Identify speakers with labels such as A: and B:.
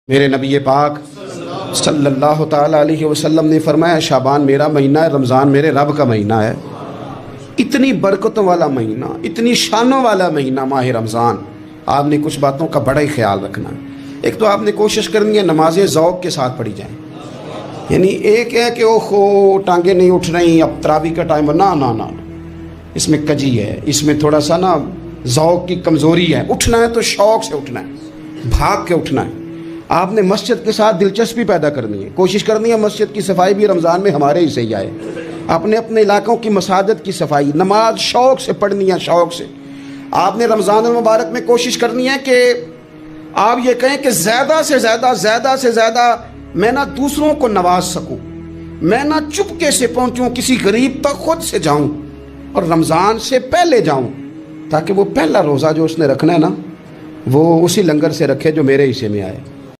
A: میرے نبی پاک صلی اللہ تعالیٰ علیہ وسلم نے فرمایا شعبان میرا مہینہ ہے، رمضان میرے رب کا مہینہ ہے۔ اتنی برکتوں والا مہینہ، اتنی شانوں والا مہینہ ماہ رمضان، آپ نے کچھ باتوں کا بڑا ہی خیال رکھنا ہے۔ ایک تو آپ نے کوشش کرنی ہے نمازیں ذوق کے ساتھ پڑھی جائیں، یعنی ایک ہے کہ اوہو ٹانگیں نہیں اٹھ رہی اب تراویح کا ٹائم، نہ اس میں کجی ہے، اس میں تھوڑا سا نا ذوق کی کمزوری ہے۔ اٹھنا ہے تو شوق سے اٹھنا ہے، بھاگ کے اٹھنا ہے۔ آپ نے مسجد کے ساتھ دلچسپی پیدا کرنی ہے، کوشش کرنی ہے مسجد کی صفائی بھی رمضان میں ہمارے ہی سے ہی آئے۔ اپنے علاقوں کی مساجد کی صفائی، نماز شوق سے پڑھنی ہے، شوق سے۔ آپ نے رمضان المبارک میں کوشش کرنی ہے کہ آپ یہ کہیں کہ زیادہ سے زیادہ میں نہ دوسروں کو نواز سکوں، میں نہ چپکے سے پہنچوں کسی غریب تک، خود سے جاؤں اور رمضان سے پہلے جاؤں، تاکہ وہ پہلا روزہ جو اس نے رکھنا ہے نا وہ اسی لنگر سے رکھے جو میرے حصے میں آئے۔